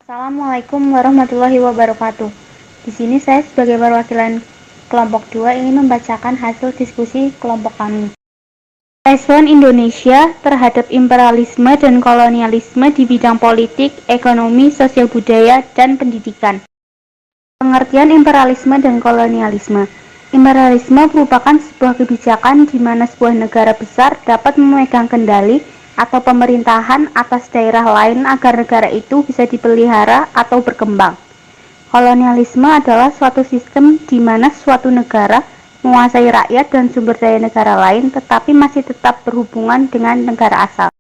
Assalamualaikum warahmatullahi wabarakatuh. Di sini saya sebagai perwakilan kelompok 2 ingin membacakan hasil diskusi kelompok kami. Respon Indonesia terhadap imperialisme dan kolonialisme di bidang politik, ekonomi, sosial budaya, dan pendidikan. Pengertian imperialisme dan kolonialisme. Imperialisme merupakan sebuah kebijakan di mana sebuah negara besar dapat memegang kendali atau pemerintahan atas daerah lain agar negara itu bisa dipelihara atau berkembang. Kolonialisme adalah suatu sistem di mana suatu negara menguasai rakyat dan sumber daya negara lain tetapi masih tetap berhubungan dengan negara asal.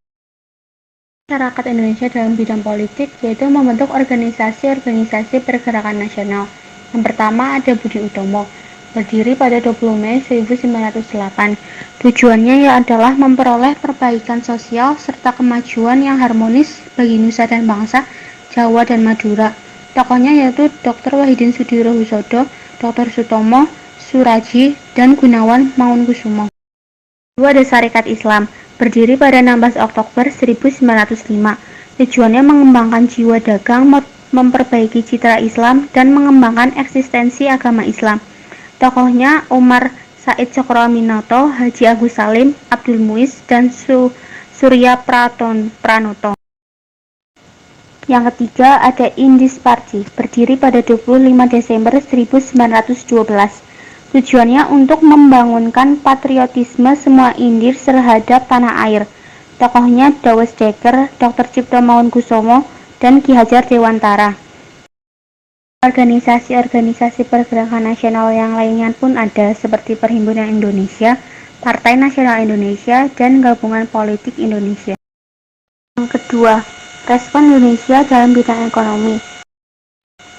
Masyarakat Indonesia dalam bidang politik yaitu membentuk organisasi-organisasi pergerakan nasional. Yang pertama ada Budi Utomo, berdiri pada 20 Mei 1908. Tujuannya adalah memperoleh perbaikan sosial serta kemajuan yang harmonis bagi nusa dan bangsa Jawa dan Madura. Tokohnya yaitu Dr. Wahidin Sudirohusodo, Dr. Sutomo, Suraji, dan Gunawan Mangunkusumo. Kedua ada Sarekat Islam, berdiri pada 16 Oktober 1905. Tujuannya mengembangkan jiwa dagang, memperbaiki citra Islam, dan mengembangkan eksistensi agama Islam. Tokohnya Umar Said Cokroaminoto, Haji Agus Salim, Abdul Muiz, dan Surya Pranoto. Yang ketiga ada Indis Party, berdiri pada 25 Desember 1912. Tujuannya untuk membangunkan patriotisme semua Indir terhadap tanah air. Tokohnya Dawes Dekker, Dr. Cipto Mangunkusumo, dan Ki Hajar Dewantara. Organisasi-organisasi pergerakan nasional yang lainnya pun ada seperti Perhimpunan Indonesia, Partai Nasional Indonesia, dan Gabungan Politik Indonesia. Yang kedua, respon Indonesia dalam bidang ekonomi.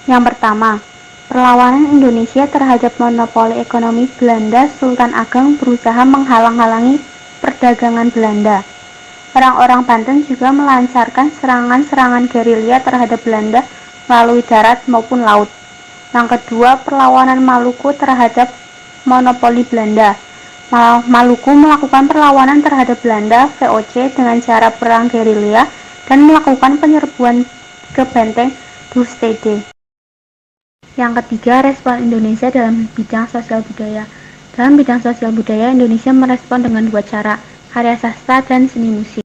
Yang pertama, perlawanan Indonesia terhadap monopoli ekonomi Belanda. Sultan Ageng berusaha menghalang-halangi perdagangan Belanda. Orang-orang Banten juga melancarkan serangan-serangan gerilya terhadap Belanda melalui darat maupun laut. Yang kedua, perlawanan Maluku terhadap monopoli Belanda. Maluku melakukan perlawanan terhadap Belanda VOC dengan cara perang gerilya dan melakukan penyerbuan ke benteng Dustede. Yang ketiga, respon Indonesia dalam bidang sosial budaya. Dalam bidang sosial budaya, Indonesia merespon dengan dua cara, karya sastra dan seni musik.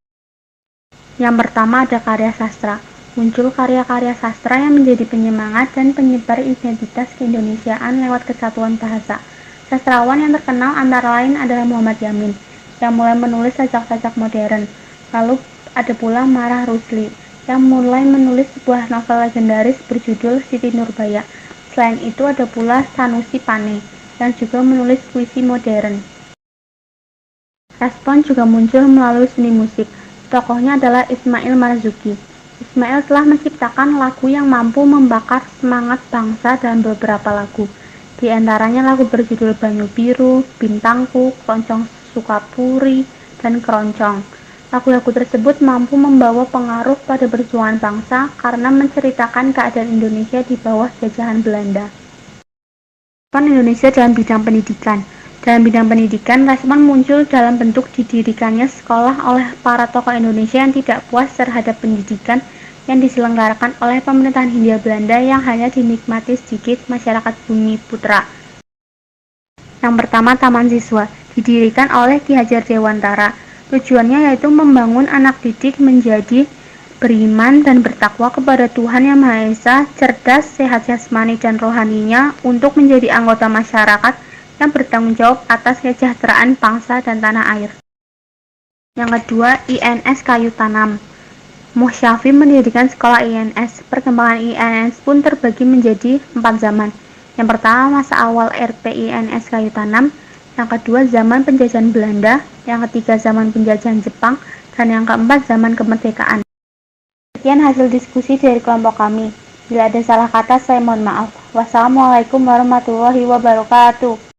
Yang pertama ada karya sastra. Muncul karya-karya sastra yang menjadi penyemangat dan penyebar identitas keindonesiaan lewat kesatuan bahasa. Sastrawan yang terkenal antara lain adalah Muhammad Yamin, yang mulai menulis sajak-sajak modern. Lalu ada pula Marah Rusli, yang mulai menulis sebuah novel legendaris berjudul Siti Nurbaya. Selain itu ada pula Sanusi Pane, yang juga menulis puisi modern. Respon juga muncul melalui seni musik. Tokohnya adalah Ismail Marzuki. Ismail telah menciptakan lagu yang mampu membakar semangat bangsa dalam beberapa lagu. Di antaranya lagu berjudul Banyu Biru, Bintangku, Keroncong Sukapuri, dan Keroncong. Lagu-lagu tersebut mampu membawa pengaruh pada perjuangan bangsa karena menceritakan keadaan Indonesia di bawah jajahan Belanda. Respon Indonesia dalam bidang pendidikan. Dalam bidang pendidikan, respon muncul dalam bentuk didirikannya sekolah oleh para tokoh Indonesia yang tidak puas terhadap pendidikan yang diselenggarakan oleh pemerintahan Hindia Belanda yang hanya dinikmati sedikit masyarakat Bumi Putra. Yang pertama, Taman Siswa, didirikan oleh Ki Hajar Dewantara. Tujuannya yaitu membangun anak didik menjadi beriman dan bertakwa kepada Tuhan Yang Maha Esa, cerdas, sehat jasmani dan rohaninya untuk menjadi anggota masyarakat yang bertanggung jawab atas kesejahteraan bangsa dan tanah air. Yang kedua, INS Kayu Tanam. Musyafi mendirikan sekolah INS. Perkembangan INS pun terbagi menjadi 4 zaman. Yang pertama, masa awal RP INS Kayu Tanam. Yang kedua, zaman penjajahan Belanda. Yang ketiga, zaman penjajahan Jepang. Dan yang keempat, zaman kemerdekaan. Sekian hasil diskusi dari kelompok kami. Bila ada salah kata, saya mohon maaf. Wassalamualaikum warahmatullahi wabarakatuh.